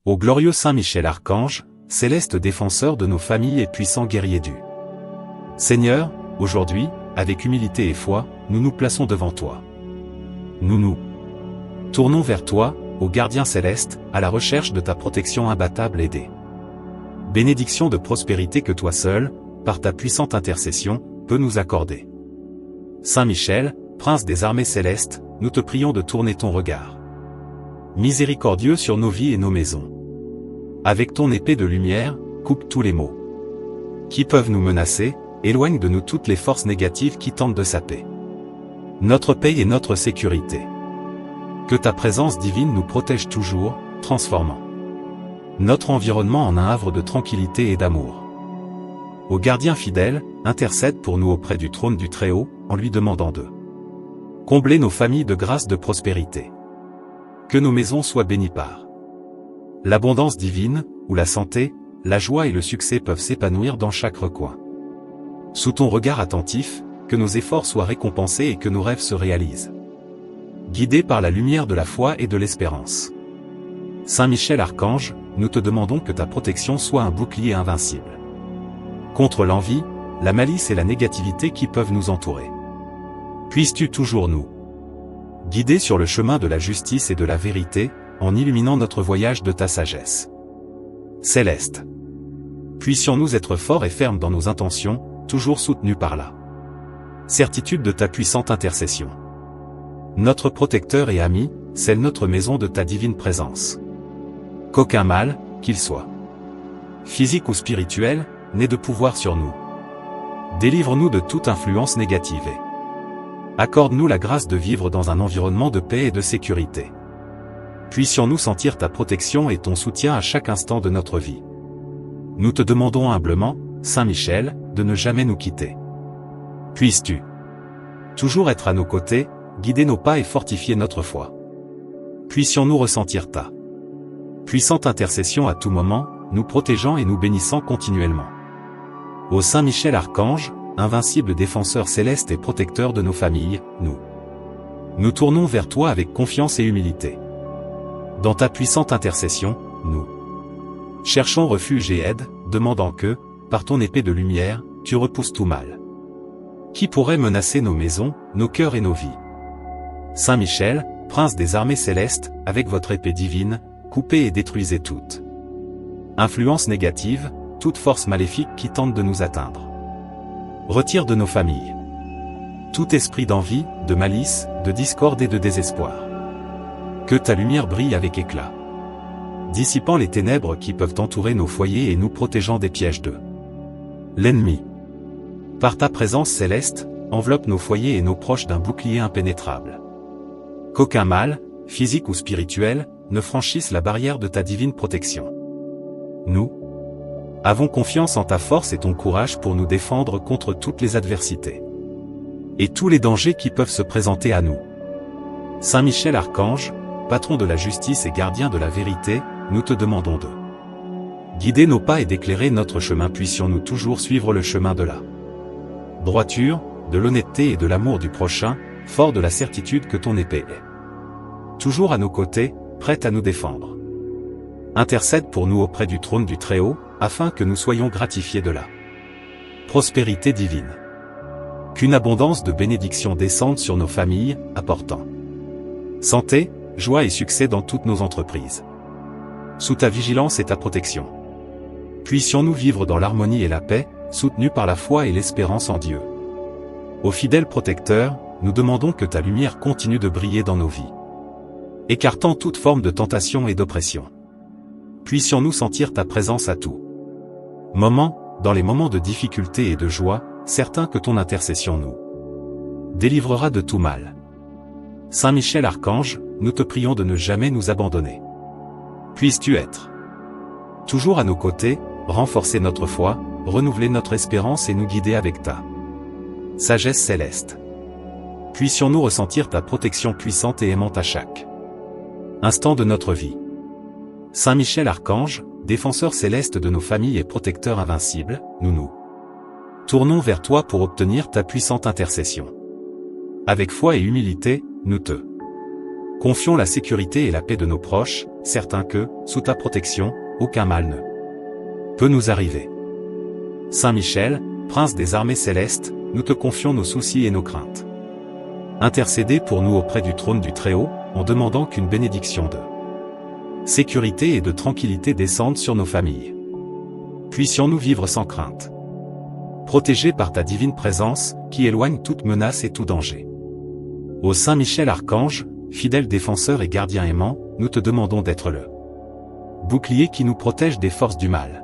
Ô glorieux Saint Michel Archange, céleste défenseur de nos familles et puissant guerrier du Seigneur, aujourd'hui, avec humilité et foi, nous nous plaçons devant toi. Nous tournons vers toi, ô gardien céleste, à la recherche de ta protection imbattable et des bénédictions de prospérité que toi seul, par ta puissante intercession, peux nous accorder. Saint Michel, prince des armées célestes, nous te prions de tourner ton regard miséricordieux sur nos vies et nos maisons. Avec ton épée de lumière, coupe tous les maux qui peuvent nous menacer, éloigne de nous toutes les forces négatives qui tentent de saper notre paix et notre sécurité. Que ta présence divine nous protège toujours, transformant notre environnement en un havre de tranquillité et d'amour. Ô gardien fidèle, intercède pour nous auprès du trône du Très-Haut, en lui demandant de combler nos familles de grâce de prospérité. Que nos maisons soient bénies par l'abondance divine, où la santé, la joie et le succès peuvent s'épanouir dans chaque recoin. Sous ton regard attentif, que nos efforts soient récompensés et que nos rêves se réalisent. Guidés par la lumière de la foi et de l'espérance. Saint Michel Archange, nous te demandons que ta protection soit un bouclier invincible contre l'envie, la malice et la négativité qui peuvent nous entourer. Puisses-tu toujours nous guider sur le chemin de la justice et de la vérité, en illuminant notre voyage de ta sagesse céleste. Puissions-nous être forts et fermes dans nos intentions, toujours soutenus par la certitude de ta puissante intercession. Notre protecteur et ami, scelle notre maison de ta divine présence. Qu'aucun mal, qu'il soit physique ou spirituel, n'ait de pouvoir sur nous. Délivre-nous de toute influence négative et accorde-nous la grâce de vivre dans un environnement de paix et de sécurité. Puissions-nous sentir ta protection et ton soutien à chaque instant de notre vie. Nous te demandons humblement, Saint Michel, de ne jamais nous quitter. Puisses-tu toujours être à nos côtés, guider nos pas et fortifier notre foi. Puissions-nous ressentir ta puissante intercession à tout moment, nous protégeant et nous bénissant continuellement. Ô Saint Michel Archange, invincible défenseur céleste et protecteur de nos familles, nous tournons vers toi avec confiance et humilité. Dans ta puissante intercession, nous cherchons refuge et aide, demandant que, par ton épée de lumière, tu repousses tout mal qui pourrait menacer nos maisons, nos cœurs et nos vies. Saint Michel, prince des armées célestes, avec votre épée divine, coupez et détruisez toute influence négative, toute force maléfique qui tente de nous atteindre. Retire de nos familles tout esprit d'envie, de malice, de discorde et de désespoir. Que ta lumière brille avec éclat, dissipant les ténèbres qui peuvent entourer nos foyers et nous protégeant des pièges de l'ennemi. Par ta présence céleste, enveloppe nos foyers et nos proches d'un bouclier impénétrable. Qu'aucun mal, physique ou spirituel, ne franchisse la barrière de ta divine protection. Nous avons confiance en ta force et ton courage pour nous défendre contre toutes les adversités et tous les dangers qui peuvent se présenter à nous. Saint Michel Archange, patron de la justice et gardien de la vérité, nous te demandons de guider nos pas et d'éclairer notre chemin. Puissions-nous toujours suivre le chemin de la droiture, de l'honnêteté et de l'amour du prochain, fort de la certitude que ton épée est toujours à nos côtés, prête à nous défendre. Intercède pour nous auprès du trône du Très-Haut, afin que nous soyons gratifiés de la prospérité divine. Qu'une abondance de bénédictions descende sur nos familles, apportant santé, joie et succès dans toutes nos entreprises. Sous ta vigilance et ta protection, puissions-nous vivre dans l'harmonie et la paix, soutenus par la foi et l'espérance en Dieu. Ô fidèle protecteur, nous demandons que ta lumière continue de briller dans nos vies, écartant toute forme de tentation et d'oppression. Puissions-nous sentir ta présence à tout moment, dans les moments de difficulté et de joie, certains que ton intercession nous délivrera de tout mal. Saint Michel Archange, nous te prions de ne jamais nous abandonner. Puisses-tu être toujours à nos côtés, renforcer notre foi, renouveler notre espérance et nous guider avec ta sagesse céleste. Puissions-nous ressentir ta protection puissante et aimante à chaque instant de notre vie. Saint Michel Archange, défenseur céleste de nos familles et protecteur invincible, nous tournons vers toi pour obtenir ta puissante intercession. Avec foi et humilité, nous te confions la sécurité et la paix de nos proches, certains que, sous ta protection, aucun mal ne peut nous arriver. Saint Michel, prince des armées célestes, nous te confions nos soucis et nos craintes. Intercédez pour nous auprès du trône du Très-Haut, en demandant qu'une bénédiction de sécurité et de tranquillité descende sur nos familles. Puissions-nous vivre sans crainte, protégés par ta divine présence, qui éloigne toute menace et tout danger. Ô Saint Michel Archange, fidèle défenseur et gardien aimant, nous te demandons d'être le bouclier qui nous protège des forces du mal.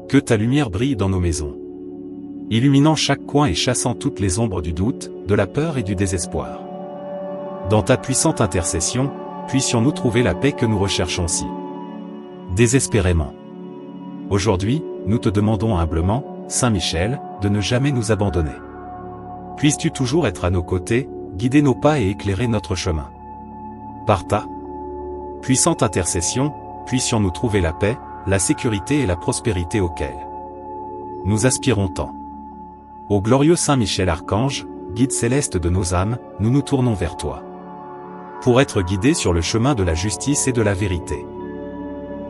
Que ta lumière brille dans nos maisons, illuminant chaque coin et chassant toutes les ombres du doute, de la peur et du désespoir. Dans ta puissante intercession, puissions-nous trouver la paix que nous recherchons si désespérément. Aujourd'hui, nous te demandons humblement, Saint Michel, de ne jamais nous abandonner. Puisses-tu toujours être à nos côtés, guider nos pas et éclairer notre chemin. Par ta puissante intercession, puissions-nous trouver la paix, la sécurité et la prospérité auxquelles nous aspirons tant. Ô glorieux Saint Michel Archange, guide céleste de nos âmes, nous nous tournons vers toi. Pour être guidés sur le chemin de la justice et de la vérité.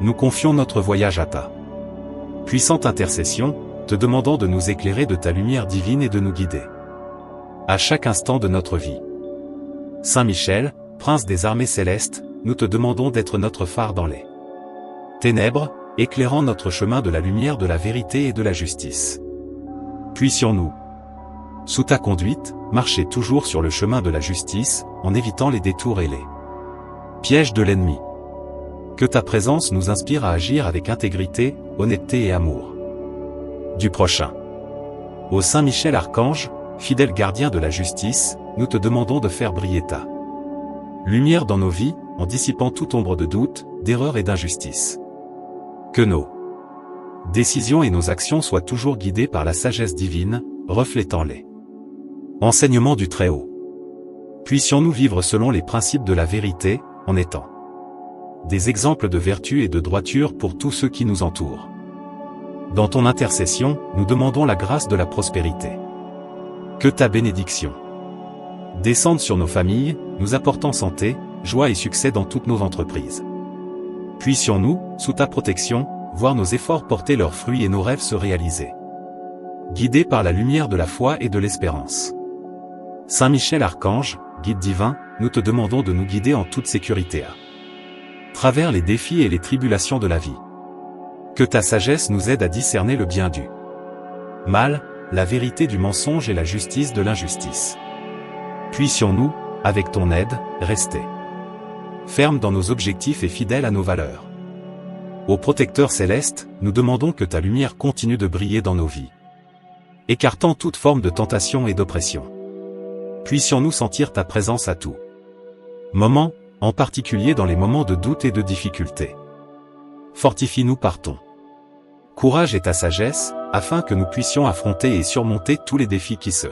Nous confions notre voyage à ta puissante intercession, te demandant de nous éclairer de ta lumière divine et de nous guider à chaque instant de notre vie. Saint Michel, prince des armées célestes, nous te demandons d'être notre phare dans les ténèbres, éclairant notre chemin de la lumière de la vérité et de la justice. Puissions-nous, sous ta conduite, marcher toujours sur le chemin de la justice, en évitant les détours et les pièges de l'ennemi. Que ta présence nous inspire à agir avec intégrité, honnêteté et amour du prochain. Ô Saint Michel Archange, fidèle gardien de la justice, nous te demandons de faire briller ta lumière dans nos vies, en dissipant toute ombre de doute, d'erreur et d'injustice. Que nos décisions et nos actions soient toujours guidées par la sagesse divine, reflétant les enseignements du Très-Haut. Puissions-nous vivre selon les principes de la vérité, en étant des exemples de vertu et de droiture pour tous ceux qui nous entourent. Dans ton intercession, nous demandons la grâce de la prospérité. Que ta bénédiction descende sur nos familles, nous apportant santé, joie et succès dans toutes nos entreprises. Puissions-nous, sous ta protection, voir nos efforts porter leurs fruits et nos rêves se réaliser. Guidés par la lumière de la foi et de l'espérance. Saint Michel Archange, guide divin, nous te demandons de nous guider en toute sécurité à travers les défis et les tribulations de la vie. Que ta sagesse nous aide à discerner le bien du mal, la vérité du mensonge et la justice de l'injustice. Puissions-nous, avec ton aide, rester fermes dans nos objectifs et fidèles à nos valeurs. Ô protecteur céleste, nous demandons que ta lumière continue de briller dans nos vies, écartant toute forme de tentation et d'oppression. Puissions-nous sentir ta présence à tout moment, en particulier dans les moments de doute et de difficulté. Fortifie-nous par ton courage et ta sagesse, afin que nous puissions affronter et surmonter tous les défis qui se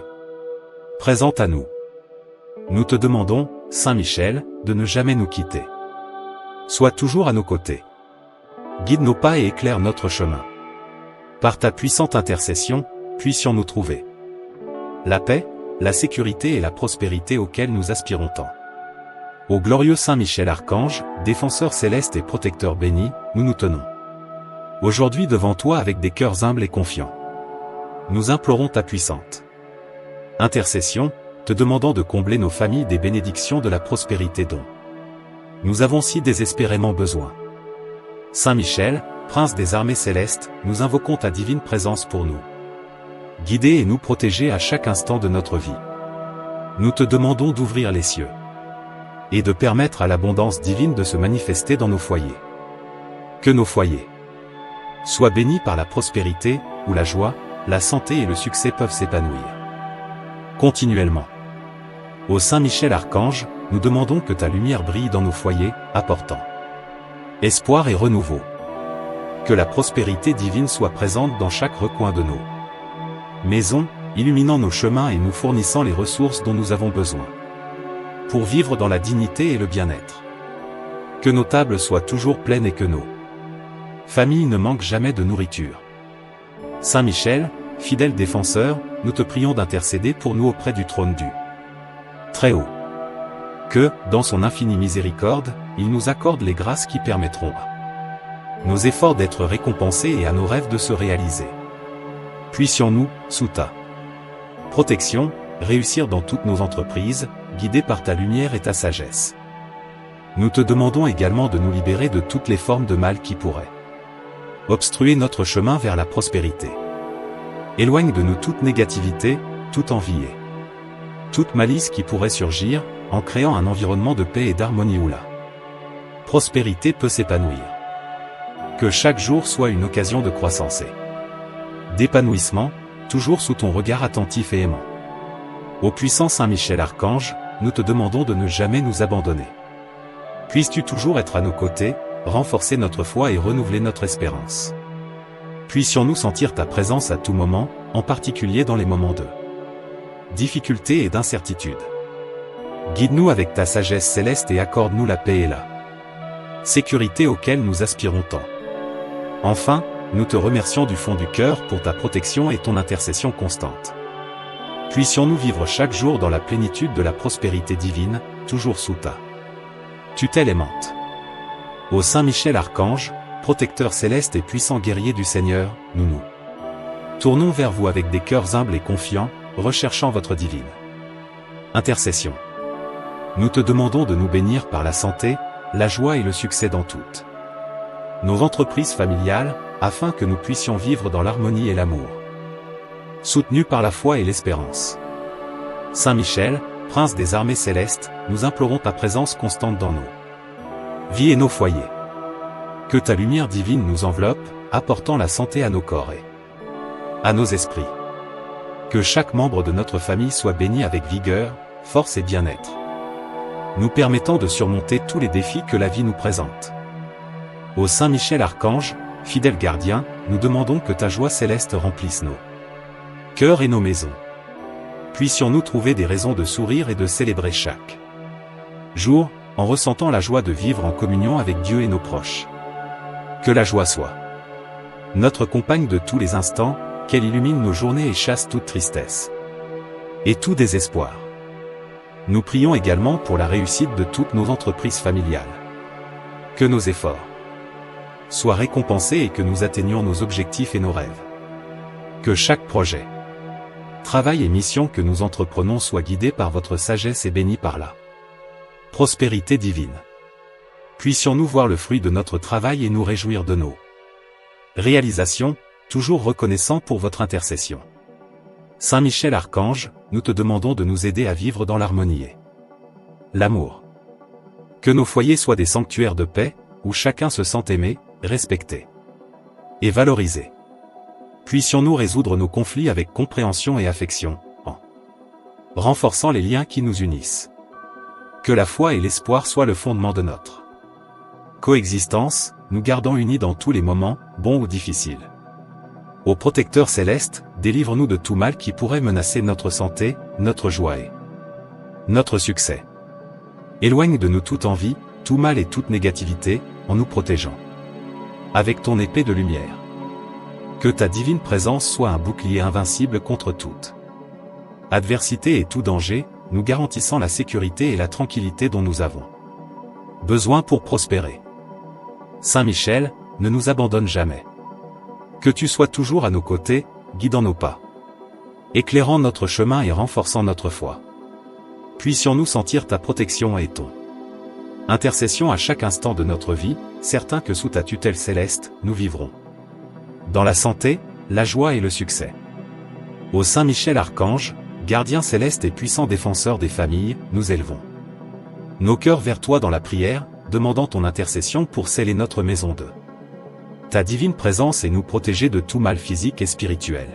présentent à nous. Nous te demandons, Saint Michel, de ne jamais nous quitter. Sois toujours à nos côtés. Guide nos pas et éclaire notre chemin. Par ta puissante intercession, puissions-nous trouver la paix, la sécurité et la prospérité auxquelles nous aspirons tant. Ô glorieux Saint Michel Archange, défenseur céleste et protecteur béni, nous nous tenons aujourd'hui devant toi avec des cœurs humbles et confiants. Nous implorons ta puissante intercession, te demandant de combler nos familles des bénédictions de la prospérité dont nous avons si désespérément besoin. Saint Michel, prince des armées célestes, nous invoquons ta divine présence pour nous guider et nous protéger à chaque instant de notre vie. Nous te demandons d'ouvrir les cieux et de permettre à l'abondance divine de se manifester dans nos foyers. Que nos foyers soient bénis par la prospérité, où la joie, la santé et le succès peuvent s'épanouir continuellement. Ô Saint Michel Archange, nous demandons que ta lumière brille dans nos foyers, apportant espoir et renouveau. Que la prospérité divine soit présente dans chaque recoin de nos maisons, illuminant nos chemins et nous fournissant les ressources dont nous avons besoin pour vivre dans la dignité et le bien-être. Que nos tables soient toujours pleines et que nos familles ne manquent jamais de nourriture. Saint Michel, fidèle défenseur, nous te prions d'intercéder pour nous auprès du trône du Très-Haut. Que, dans son infinie miséricorde, il nous accorde les grâces qui permettront à nos efforts d'être récompensés et à nos rêves de se réaliser. Puissions-nous, sous ta protection, réussir dans toutes nos entreprises, guidés par ta lumière et ta sagesse. Nous te demandons également de nous libérer de toutes les formes de mal qui pourraient obstruer notre chemin vers la prospérité. Éloigne de nous toute négativité, toute envie et toute malice qui pourrait surgir, en créant un environnement de paix et d'harmonie où la prospérité peut s'épanouir. Que chaque jour soit une occasion de croissance et d'épanouissement, toujours sous ton regard attentif et aimant. Ô puissant Saint Michel Archange, nous te demandons de ne jamais nous abandonner. Puisses-tu toujours être à nos côtés, renforcer notre foi et renouveler notre espérance. Puissions-nous sentir ta présence à tout moment, en particulier dans les moments de difficulté et d'incertitude. Guide-nous avec ta sagesse céleste et accorde-nous la paix et la sécurité auxquelles nous aspirons tant. Enfin, nous te remercions du fond du cœur pour ta protection et ton intercession constante. Puissions-nous vivre chaque jour dans la plénitude de la prospérité divine, toujours sous ta tutelle aimante. Ô Saint Michel Archange, protecteur céleste et puissant guerrier du Seigneur, nous nous tournons vers vous avec des cœurs humbles et confiants, recherchant votre divine intercession. Nous te demandons de nous bénir par la santé, la joie et le succès dans toutes nos entreprises familiales, afin que nous puissions vivre dans l'harmonie et l'amour, soutenus par la foi et l'espérance. Saint Michel, Prince des armées célestes, nous implorons ta présence constante dans nos vies et nos foyers. Que ta lumière divine nous enveloppe, apportant la santé à nos corps et à nos esprits. Que chaque membre de notre famille soit béni avec vigueur, force et bien-être, nous permettant de surmonter tous les défis que la vie nous présente. Ô Saint Michel Archange, fidèle gardien, nous demandons que ta joie céleste remplisse nos cœurs et nos maisons. Puissions-nous trouver des raisons de sourire et de célébrer chaque jour, en ressentant la joie de vivre en communion avec Dieu et nos proches. Que la joie soit notre compagne de tous les instants, qu'elle illumine nos journées et chasse toute tristesse et tout désespoir. Nous prions également pour la réussite de toutes nos entreprises familiales. Que nos efforts soient récompensés et que nous atteignions nos objectifs et nos rêves. Que chaque projet, travail et mission que nous entreprenons soient guidés par votre sagesse et bénis par la prospérité divine. Puissions-nous voir le fruit de notre travail et nous réjouir de nos réalisations, toujours reconnaissants pour votre intercession. Saint Michel Archange, nous te demandons de nous aider à vivre dans l'harmonie et l'amour. Que nos foyers soient des sanctuaires de paix, où chacun se sent aimé, respecté et valorisé. Puissions-nous résoudre nos conflits avec compréhension et affection, en renforçant les liens qui nous unissent. Que la foi et l'espoir soient le fondement de notre coexistence, nous gardant unis dans tous les moments, bons ou difficiles. Ô protecteur céleste, délivre-nous de tout mal qui pourrait menacer notre santé, notre joie et notre succès. Éloigne de nous toute envie, tout mal et toute négativité, en nous protégeant avec ton épée de lumière. Que ta divine présence soit un bouclier invincible contre toute adversité et tout danger, nous garantissant la sécurité et la tranquillité dont nous avons besoin pour prospérer. Saint Michel, ne nous abandonne jamais. Que tu sois toujours à nos côtés, guidant nos pas, éclairant notre chemin et renforçant notre foi. Puissions-nous sentir ta protection et ton intercession à chaque instant de notre vie, certains que sous ta tutelle céleste, nous vivrons dans la santé, la joie et le succès. Ô Saint Michel Archange, gardien céleste et puissant défenseur des familles, nous élevons nos cœurs vers toi dans la prière, demandant ton intercession pour sceller notre maison de ta divine présence et nous protéger de tout mal physique et spirituel.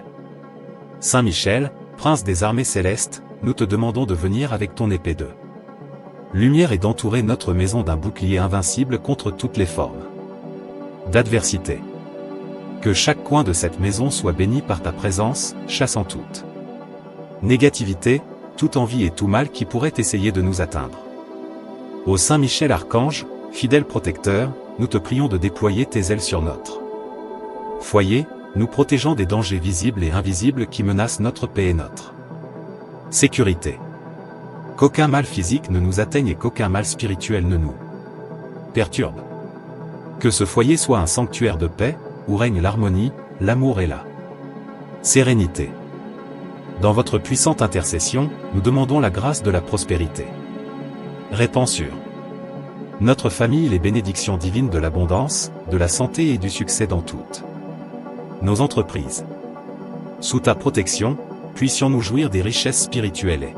Saint Michel, Prince des armées célestes, nous te demandons de venir avec ton épée de lumière et d'entourer notre maison d'un bouclier invincible contre toutes les formes d'adversité. Que chaque coin de cette maison soit béni par ta présence, chassant toute négativité, toute envie et tout mal qui pourrait essayer de nous atteindre. Ô Saint Michel Archange, fidèle protecteur, nous te prions de déployer tes ailes sur notre foyer, nous protégeant des dangers visibles et invisibles qui menacent notre paix et notre sécurité. Qu'aucun mal physique ne nous atteigne et qu'aucun mal spirituel ne nous perturbe. Que ce foyer soit un sanctuaire de paix, où règne l'harmonie, l'amour et la sérénité. Dans votre puissante intercession, nous demandons la grâce de la prospérité. Répand sur notre famille les bénédictions divines de l'abondance, de la santé et du succès dans toutes nos entreprises. Sous ta protection, puissions-nous jouir des richesses spirituelles et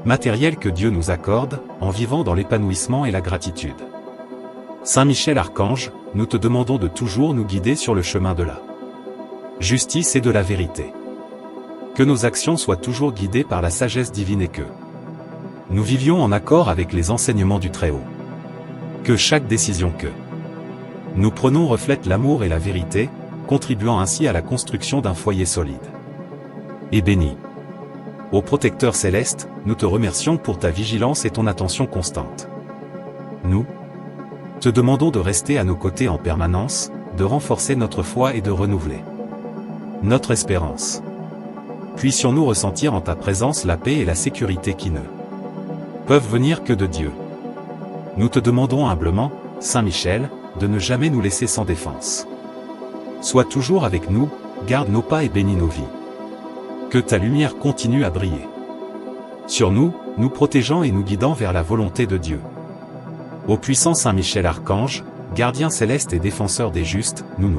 matérielles que Dieu nous accorde, en vivant dans l'épanouissement et la gratitude. Saint Michel Archange, nous te demandons de toujours nous guider sur le chemin de la justice et de la vérité. Que nos actions soient toujours guidées par la sagesse divine et que nous vivions en accord avec les enseignements du Très-Haut. Que chaque décision que nous prenons reflète l'amour et la vérité, contribuant ainsi à la construction d'un foyer solide et béni. Ô protecteur céleste, nous te remercions pour ta vigilance et ton attention constante. Nous te demandons de rester à nos côtés en permanence, de renforcer notre foi et de renouveler notre espérance. Puissions-nous ressentir en ta présence la paix et la sécurité qui ne peuvent venir que de Dieu. Nous te demandons humblement, Saint Michel, de ne jamais nous laisser sans défense. Sois toujours avec nous, garde nos pas et bénis nos vies. Que ta lumière continue à briller sur nous, nous protégeant et nous guidant vers la volonté de Dieu. Ô puissant Saint Michel Archange, gardien céleste et défenseur des justes, nous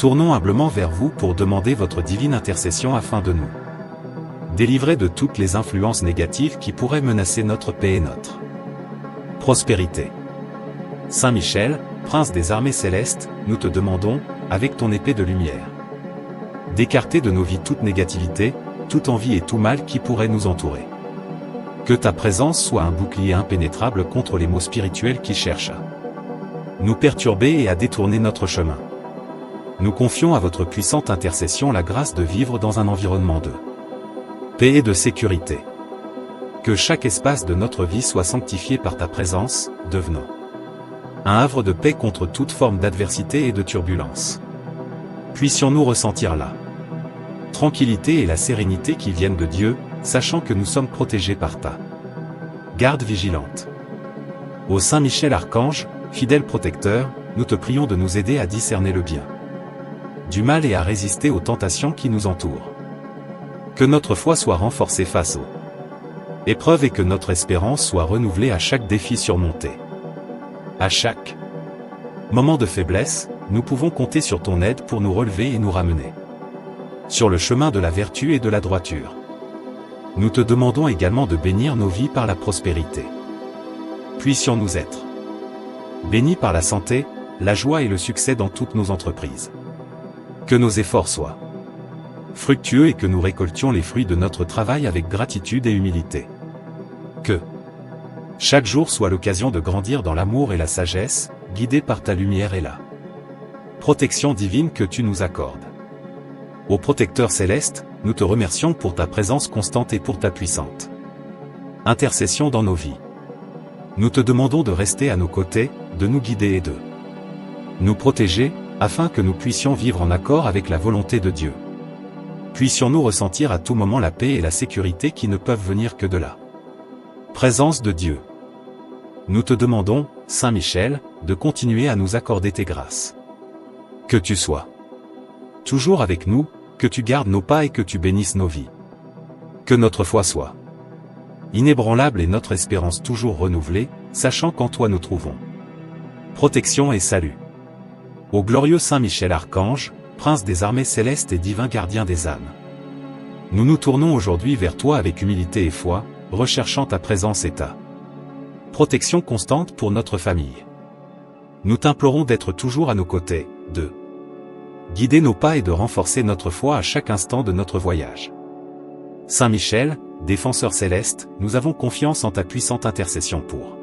tournons humblement vers vous pour demander votre divine intercession afin de nous délivrer de toutes les influences négatives qui pourraient menacer notre paix et notre prospérité. Saint Michel, prince des armées célestes, nous te demandons, avec ton épée de lumière, d'écarter de nos vies toute négativité, toute envie et tout mal qui pourrait nous entourer. Que ta présence soit un bouclier impénétrable contre les maux spirituels qui cherchent à nous perturber et à détourner notre chemin. Nous confions à votre puissante intercession la grâce de vivre dans un environnement de paix et de sécurité. Que chaque espace de notre vie soit sanctifié par ta présence, devenant un havre de paix contre toute forme d'adversité et de turbulence. Puissions-nous ressentir la tranquillité et la sérénité qui viennent de Dieu, sachant que nous sommes protégés par ta garde vigilante. Ô Saint Michel Archange, fidèle protecteur, nous te prions de nous aider à discerner le bien du mal et à résister aux tentations qui nous entourent. Que notre foi soit renforcée face aux épreuves et que notre espérance soit renouvelée à chaque défi surmonté. À chaque moment de faiblesse, nous pouvons compter sur ton aide pour nous relever et nous ramener sur le chemin de la vertu et de la droiture. Nous te demandons également de bénir nos vies par la prospérité. Puissions-nous être bénis par la santé, la joie et le succès dans toutes nos entreprises. Que nos efforts soient fructueux et que nous récoltions les fruits de notre travail avec gratitude et humilité. Que chaque jour soit l'occasion de grandir dans l'amour et la sagesse, guidés par ta lumière et la protection divine que tu nous accordes. Ô protecteur céleste, nous te remercions pour ta présence constante et pour ta puissante intercession dans nos vies. Nous te demandons de rester à nos côtés, de nous guider et de nous protéger, afin que nous puissions vivre en accord avec la volonté de Dieu. Puissions-nous ressentir à tout moment la paix et la sécurité qui ne peuvent venir que de la présence de Dieu. Nous te demandons, Saint Michel, de continuer à nous accorder tes grâces. Que tu sois toujours avec nous, que tu gardes nos pas et que tu bénisses nos vies. Que notre foi soit inébranlable et notre espérance toujours renouvelée, sachant qu'en toi nous trouvons protection et salut. Ô glorieux Saint Michel Archange, prince des armées célestes et divin gardien des âmes, nous nous tournons aujourd'hui vers toi avec humilité et foi, recherchant ta présence et ta protection constante pour notre famille. Nous t'implorons d'être toujours à nos côtés, de guider nos pas et de renforcer notre foi à chaque instant de notre voyage. Saint Michel, défenseur céleste, nous avons confiance en ta puissante intercession pour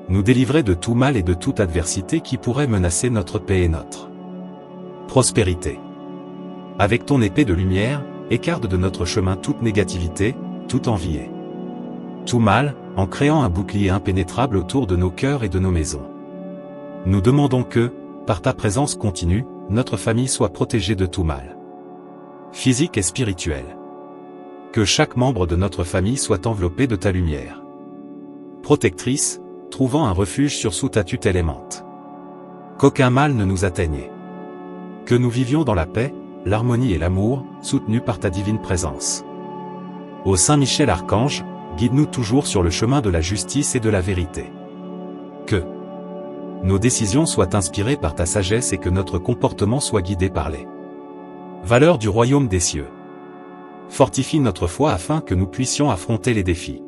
nous délivrer de tout mal et de toute adversité qui pourrait menacer notre paix et notre prospérité. Avec ton épée de lumière, écarte de notre chemin toute négativité, toute envie et tout mal, en créant un bouclier impénétrable autour de nos cœurs et de nos maisons. Nous demandons que, par ta présence continue, notre famille soit protégée de tout mal, physique et spirituel. Que chaque membre de notre famille soit enveloppé de ta lumière. Protectrice, trouvant un refuge sous ta tutelle aimante. Qu'aucun mal ne nous atteigne. Que nous vivions dans la paix, l'harmonie et l'amour, soutenus par ta divine présence. Ô Saint Michel Archange, guide-nous toujours sur le chemin de la justice et de la vérité. Que nos décisions soient inspirées par ta sagesse et que notre comportement soit guidé par les valeurs du royaume des cieux. Fortifie notre foi afin que nous puissions affronter les défis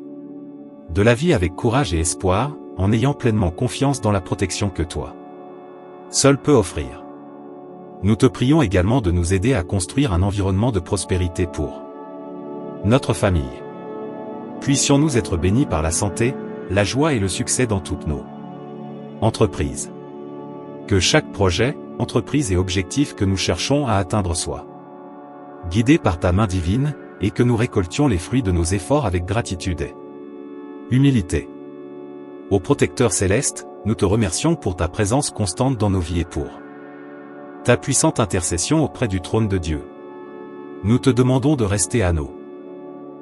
de la vie avec courage et espoir, en ayant pleinement confiance dans la protection que toi seul peux offrir. Nous te prions également de nous aider à construire un environnement de prospérité pour notre famille. Puissions-nous être bénis par la santé, la joie et le succès dans toutes nos entreprises. Que chaque projet, entreprise et objectif que nous cherchons à atteindre soit guidé par ta main divine, et que nous récoltions les fruits de nos efforts avec gratitude et humilité. Ô protecteur céleste, nous te remercions pour ta présence constante dans nos vies et pour ta puissante intercession auprès du trône de Dieu. Nous te demandons de rester à nos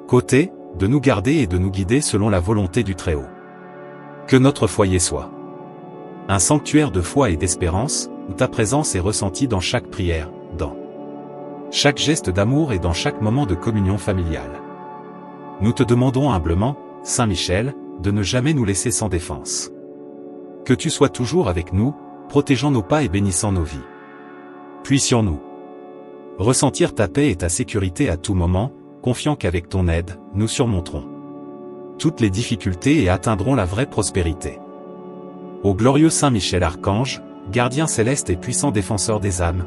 côtés, de nous garder et de nous guider selon la volonté du Très-Haut. Que notre foyer soit un sanctuaire de foi et d'espérance, où ta présence est ressentie dans chaque prière, dans chaque geste d'amour et dans chaque moment de communion familiale. Nous te demandons humblement, Saint Michel, de ne jamais nous laisser sans défense. Que tu sois toujours avec nous, protégeant nos pas et bénissant nos vies. Puissions-nous ressentir ta paix et ta sécurité à tout moment, confiant qu'avec ton aide, nous surmonterons toutes les difficultés et atteindrons la vraie prospérité. Ô glorieux Saint Michel Archange, gardien céleste et puissant défenseur des âmes,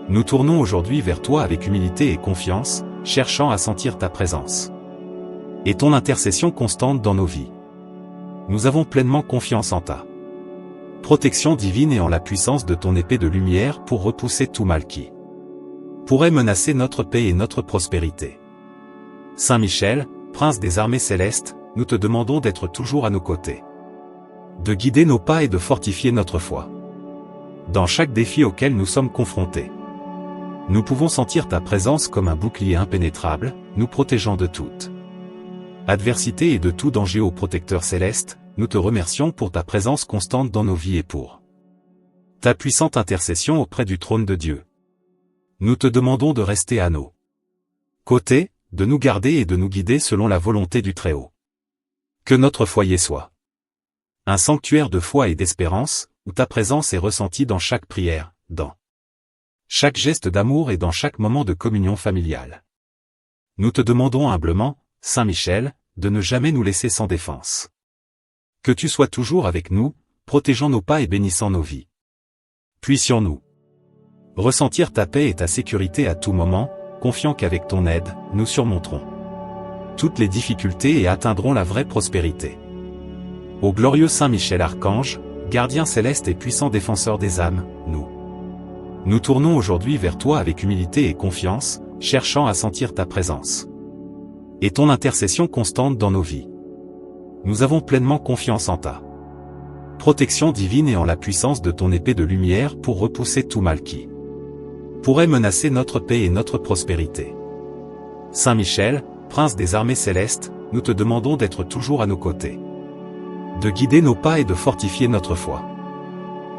nous tournons aujourd'hui vers toi avec humilité et confiance, cherchant à sentir ta présence et ton intercession constante dans nos vies. Nous avons pleinement confiance en ta protection divine et en la puissance de ton épée de lumière pour repousser tout mal qui pourrait menacer notre paix et notre prospérité. Saint Michel, prince des armées célestes, nous te demandons d'être toujours à nos côtés, de guider nos pas et de fortifier notre foi. Dans chaque défi auquel nous sommes confrontés, nous pouvons sentir ta présence comme un bouclier impénétrable, nous protégeant de toute adversité et de tout danger. Ô protecteur céleste, nous te remercions pour ta présence constante dans nos vies et pour ta puissante intercession auprès du trône de Dieu. Nous te demandons de rester à nos côtés, de nous garder et de nous guider selon la volonté du Très-Haut. Que notre foyer soit un sanctuaire de foi et d'espérance, où ta présence est ressentie dans chaque prière, dans chaque geste d'amour et dans chaque moment de communion familiale. Nous te demandons humblement, Saint Michel, de ne jamais nous laisser sans défense. Que tu sois toujours avec nous, protégeant nos pas et bénissant nos vies. Puissions-nous ressentir ta paix et ta sécurité à tout moment, confiant qu'avec ton aide, nous surmonterons toutes les difficultés et atteindrons la vraie prospérité. Ô glorieux Saint Michel Archange, gardien céleste et puissant défenseur des âmes, nous tournons aujourd'hui vers toi avec humilité et confiance, cherchant à sentir ta présence et ton intercession constante dans nos vies. Nous avons pleinement confiance en ta protection divine et en la puissance de ton épée de lumière pour repousser tout mal qui pourrait menacer notre paix et notre prospérité. Saint Michel, prince des armées célestes, nous te demandons d'être toujours à nos côtés, de guider nos pas et de fortifier notre foi.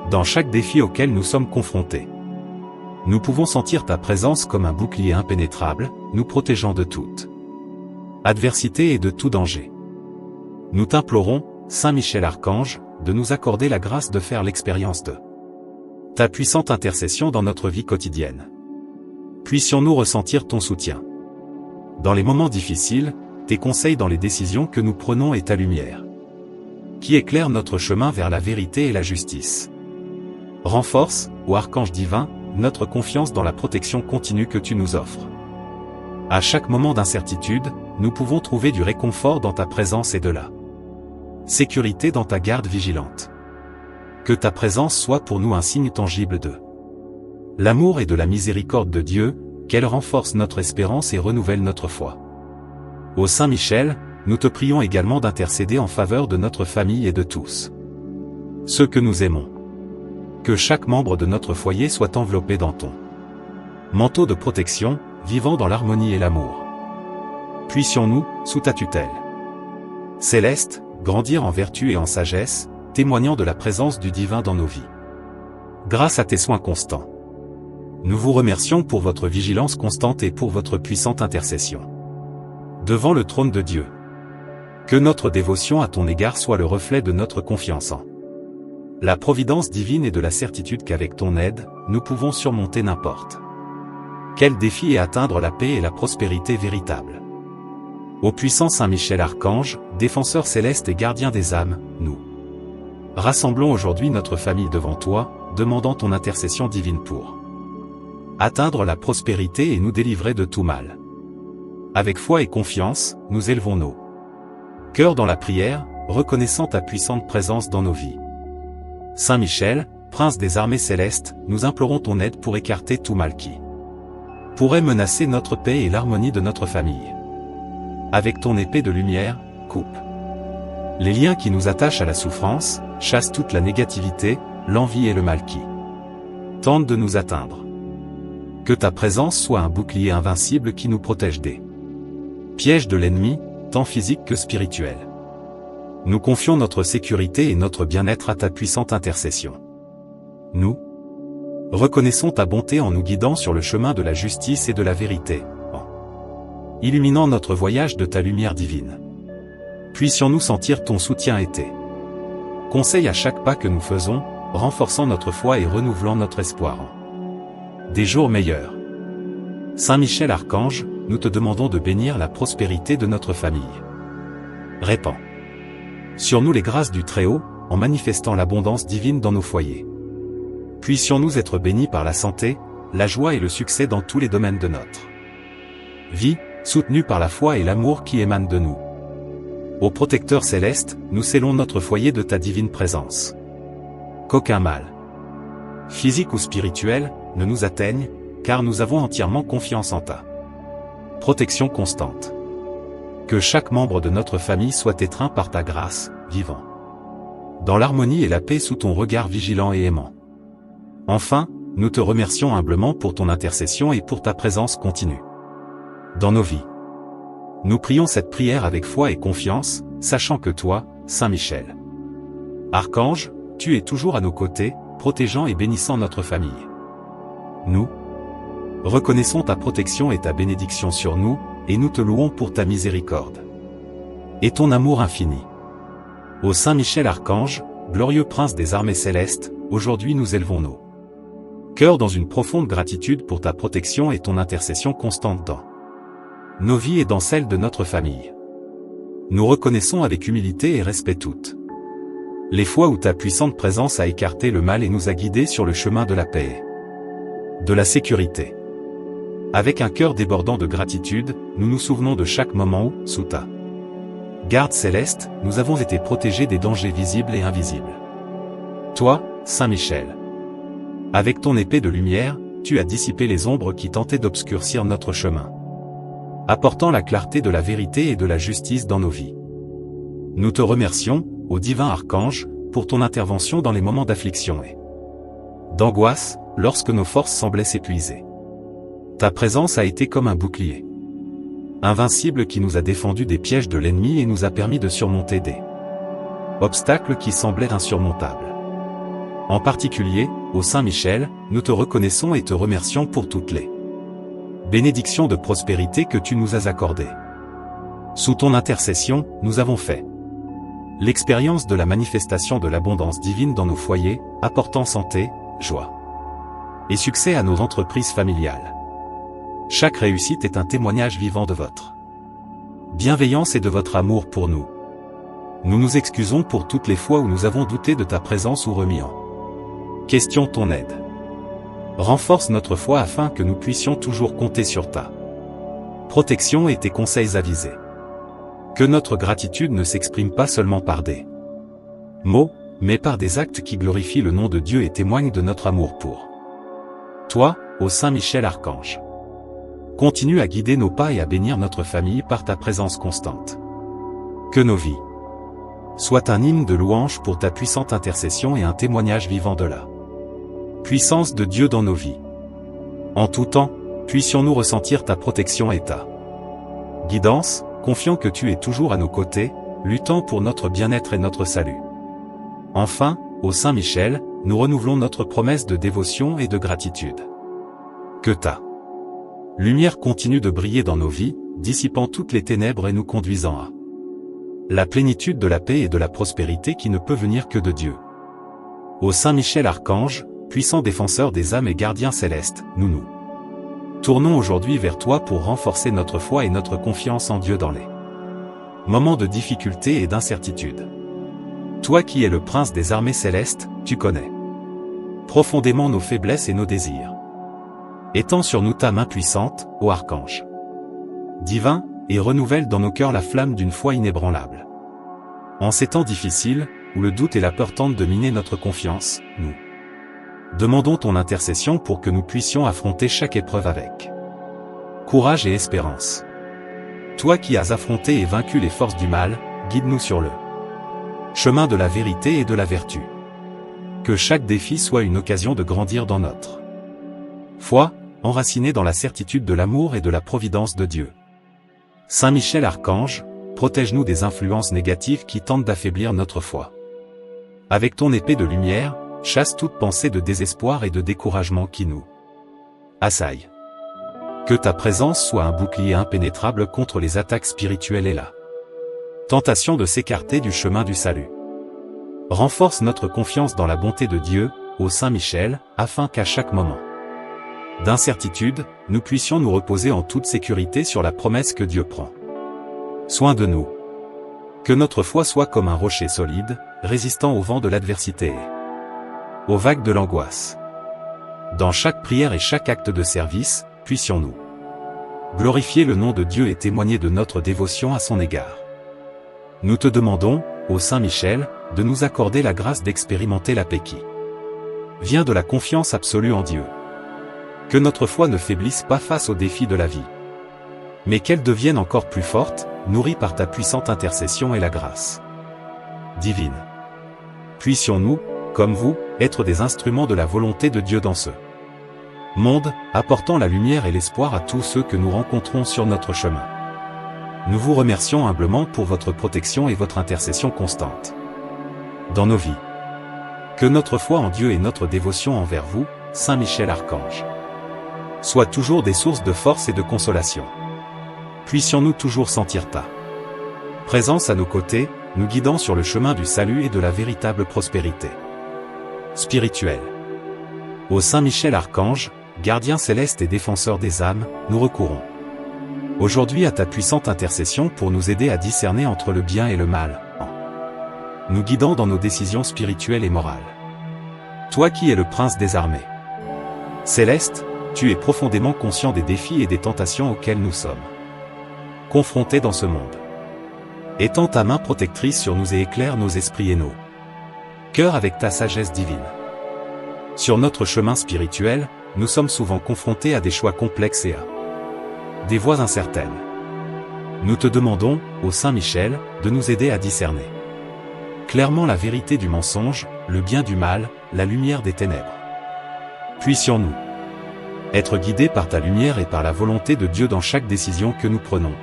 Dans chaque défi auquel nous sommes confrontés, nous pouvons sentir ta présence comme un bouclier impénétrable, nous protégeant de toute adversité et de tout danger. Nous t'implorons, Saint Michel Archange, de nous accorder la grâce de faire l'expérience de ta puissante intercession dans notre vie quotidienne. Puissions-nous ressentir ton soutien dans les moments difficiles, tes conseils dans les décisions que nous prenons et ta lumière qui éclaire notre chemin vers la vérité et la justice. Renforce, ô Archange divin, notre confiance dans la protection continue que tu nous offres. À chaque moment d'incertitude, nous pouvons trouver du réconfort dans ta présence et de la sécurité dans ta garde vigilante. Que ta présence soit pour nous un signe tangible de l'amour et de la miséricorde de Dieu, qu'elle renforce notre espérance et renouvelle notre foi. Ô Saint Michel, nous te prions également d'intercéder en faveur de notre famille et de tous ceux que nous aimons. Que chaque membre de notre foyer soit enveloppé dans ton manteau de protection, vivant dans l'harmonie et l'amour. Puissions-nous, sous ta tutelle céleste, grandir en vertu et en sagesse, témoignant de la présence du divin dans nos vies. Grâce à tes soins constants. Nous vous remercions pour votre vigilance constante et pour votre puissante intercession. Devant le trône de Dieu. Que notre dévotion à ton égard soit le reflet de notre confiance en la providence divine et de la certitude qu'avec ton aide, nous pouvons surmonter n'importe quel défi et atteindre la paix et la prospérité véritable. Ô puissant Saint Michel Archange, défenseur céleste et gardien des âmes, nous rassemblons aujourd'hui notre famille devant toi, demandant ton intercession divine pour atteindre la prospérité et nous délivrer de tout mal. Avec foi et confiance, nous élevons nos cœurs dans la prière, reconnaissant ta puissante présence dans nos vies. Saint Michel, prince des armées célestes, nous implorons ton aide pour écarter tout mal qui pourrait menacer notre paix et l'harmonie de notre famille. Avec ton épée de lumière, coupe les liens qui nous attachent à la souffrance, chasse toute la négativité, l'envie et le mal qui tentent de nous atteindre. Que ta présence soit un bouclier invincible qui nous protège des pièges de l'ennemi, tant physique que spirituel. Nous confions notre sécurité et notre bien-être à ta puissante intercession. Nous reconnaissons ta bonté en nous guidant sur le chemin de la justice et de la vérité, en illuminant notre voyage de ta lumière divine. Puissions-nous sentir ton soutien et tes conseils à chaque pas que nous faisons, renforçant notre foi et renouvelant notre espoir en des jours meilleurs. Saint Michel Archange, nous te demandons de bénir la prospérité de notre famille. Répands sur nous les grâces du Très-Haut, en manifestant l'abondance divine dans nos foyers. Puissions-nous être bénis par la santé, la joie et le succès dans tous les domaines de notre vie, soutenus par la foi et l'amour qui émanent de nous. Ô protecteur céleste, nous scellons notre foyer de ta divine présence. Qu'aucun mal, physique ou spirituel, ne nous atteigne, car nous avons entièrement confiance en ta protection constante. Que chaque membre de notre famille soit étreint par ta grâce, vivant dans l'harmonie et la paix sous ton regard vigilant et aimant. Enfin, nous te remercions humblement pour ton intercession et pour ta présence continue dans nos vies. Nous prions cette prière avec foi et confiance, sachant que toi, Saint Michel Archange, tu es toujours à nos côtés, protégeant et bénissant notre famille. Nous reconnaissons ta protection et ta bénédiction sur nous, et nous te louons pour ta miséricorde et ton amour infini. Ô Saint Michel Archange, glorieux prince des armées célestes, aujourd'hui nous élevons nos cœurs dans une profonde gratitude pour ta protection et ton intercession constante dans nos vies et dans celles de notre famille. Nous reconnaissons avec humilité et respect toutes les fois où ta puissante présence a écarté le mal et nous a guidés sur le chemin de la paix, de la sécurité. Avec un cœur débordant de gratitude, nous nous souvenons de chaque moment où, sous ta garde céleste, nous avons été protégés des dangers visibles et invisibles. Toi, Saint Michel, avec ton épée de lumière, tu as dissipé les ombres qui tentaient d'obscurcir notre chemin, apportant la clarté de la vérité et de la justice dans nos vies. Nous te remercions, ô divin archange, pour ton intervention dans les moments d'affliction et d'angoisse, lorsque nos forces semblaient s'épuiser. Ta présence a été comme un bouclier invincible qui nous a défendus des pièges de l'ennemi et nous a permis de surmonter des obstacles qui semblaient insurmontables. En particulier, ô Saint Michel, nous te reconnaissons et te remercions pour toutes les bénédictions de prospérité que tu nous as accordées. Sous ton intercession, nous avons fait l'expérience de la manifestation de l'abondance divine dans nos foyers, apportant santé, joie et succès à nos entreprises familiales. Chaque réussite est un témoignage vivant de votre bienveillance et de votre amour pour nous. Nous nous excusons pour toutes les fois où nous avons douté de ta présence ou remis en question ton aide. Renforce notre foi afin que nous puissions toujours compter sur ta protection et tes conseils avisés. Que notre gratitude ne s'exprime pas seulement par des mots, mais par des actes qui glorifient le nom de Dieu et témoignent de notre amour pour toi, ô Saint Michel Archange. Continue à guider nos pas et à bénir notre famille par ta présence constante. Que nos vies soient un hymne de louange pour ta puissante intercession et un témoignage vivant de la puissance de Dieu dans nos vies. En tout temps, puissions-nous ressentir ta protection et ta guidance, confiant que tu es toujours à nos côtés, luttant pour notre bien-être et notre salut. Enfin, ô Saint Michel, nous renouvelons notre promesse de dévotion et de gratitude. Que ta lumière continue de briller dans nos vies, dissipant toutes les ténèbres et nous conduisant à la plénitude de la paix et de la prospérité qui ne peut venir que de Dieu. Ô Saint Michel Archange, puissant défenseur des âmes et gardien céleste, nous tournons aujourd'hui vers toi pour renforcer notre foi et notre confiance en Dieu dans les moments de difficulté et d'incertitude. Toi qui es le prince des armées célestes, tu connais profondément nos faiblesses et nos désirs. Étends sur nous ta main puissante, ô Archange divin, et renouvelle dans nos cœurs la flamme d'une foi inébranlable. En ces temps difficiles, où le doute et la peur tentent de miner notre confiance, nous demandons ton intercession pour que nous puissions affronter chaque épreuve avec courage et espérance. Toi qui as affronté et vaincu les forces du mal, guide-nous sur le chemin de la vérité et de la vertu. Que chaque défi soit une occasion de grandir dans notre foi, enracinée dans la certitude de l'amour et de la providence de Dieu. Saint Michel Archange, protège-nous des influences négatives qui tentent d'affaiblir notre foi. Avec ton épée de lumière, chasse toute pensée de désespoir et de découragement qui nous assaillent. Que ta présence soit un bouclier impénétrable contre les attaques spirituelles et la tentation de s'écarter du chemin du salut. Renforce notre confiance dans la bonté de Dieu, ô Saint Michel, afin qu'à chaque moment d'incertitude, nous puissions nous reposer en toute sécurité sur la promesse que Dieu prend soin de nous. Que notre foi soit comme un rocher solide, résistant au vent de l'adversité et aux vagues de l'angoisse. Dans chaque prière et chaque acte de service, puissions-nous glorifier le nom de Dieu et témoigner de notre dévotion à son égard. Nous te demandons, ô Saint Michel, de nous accorder la grâce d'expérimenter la paix qui vient de la confiance absolue en Dieu. Que notre foi ne faiblisse pas face aux défis de la vie, mais qu'elle devienne encore plus forte, nourrie par ta puissante intercession et la grâce divine. Puissions-nous, comme vous, être des instruments de la volonté de Dieu dans ce monde, apportant la lumière et l'espoir à tous ceux que nous rencontrons sur notre chemin. Nous vous remercions humblement pour votre protection et votre intercession constante dans nos vies. Que notre foi en Dieu et notre dévotion envers vous, Saint Michel Archange, soient toujours des sources de force et de consolation. Puissions-nous toujours sentir ta présence à nos côtés, nous guidant sur le chemin du salut et de la véritable prospérité spirituelle. Ô Saint Michel Archange, gardien céleste et défenseur des âmes, nous recourons aujourd'hui à ta puissante intercession pour nous aider à discerner entre le bien et le mal, en nous guidant dans nos décisions spirituelles et morales. Toi qui es le prince des armées célestes, tu es profondément conscient des défis et des tentations auxquels nous sommes confrontés dans ce monde. Étends ta main protectrice sur nous et éclaire nos esprits et nos cœurs avec ta sagesse divine. Sur notre chemin spirituel, nous sommes souvent confrontés à des choix complexes et à des voies incertaines. Nous te demandons, ô Saint Michel, de nous aider à discerner clairement la vérité du mensonge, le bien du mal, la lumière des ténèbres. Puissions-nous être guidés par ta lumière et par la volonté de Dieu dans chaque décision que nous prenons,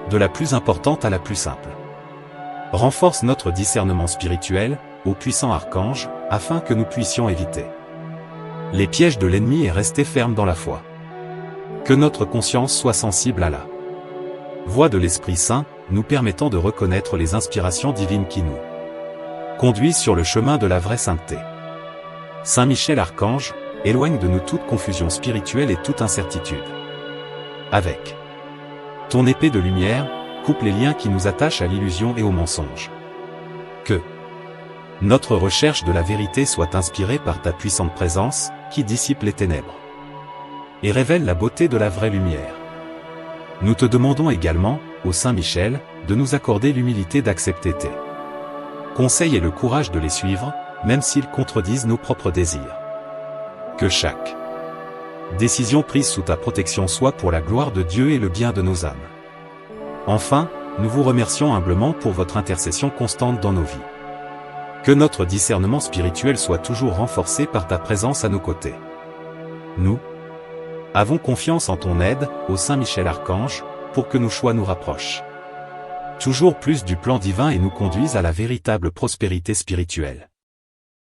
de la plus importante à la plus simple. Renforce notre discernement spirituel, ô puissant archange, afin que nous puissions éviter les pièges de l'ennemi et rester fermes dans la foi. Que notre conscience soit sensible à la voix de l'Esprit Saint, nous permettant de reconnaître les inspirations divines qui nous conduisent sur le chemin de la vraie sainteté. Saint Michel Archange, éloigne de nous toute confusion spirituelle et toute incertitude. Avec ton épée de lumière, coupe les liens qui nous attachent à l'illusion et au mensonge. Que notre recherche de la vérité soit inspirée par ta puissante présence, qui dissipe les ténèbres et révèle la beauté de la vraie lumière. Nous te demandons également, ô Saint Michel, de nous accorder l'humilité d'accepter tes conseils et le courage de les suivre, même s'ils contredisent nos propres désirs. Que chaque décision prise sous ta protection soit pour la gloire de Dieu et le bien de nos âmes. Enfin, nous vous remercions humblement pour votre intercession constante dans nos vies. Que notre discernement spirituel soit toujours renforcé par ta présence à nos côtés. Nous avons confiance en ton aide, ô Saint Michel Archange, pour que nos choix nous rapprochent toujours plus du plan divin et nous conduisent à la véritable prospérité spirituelle.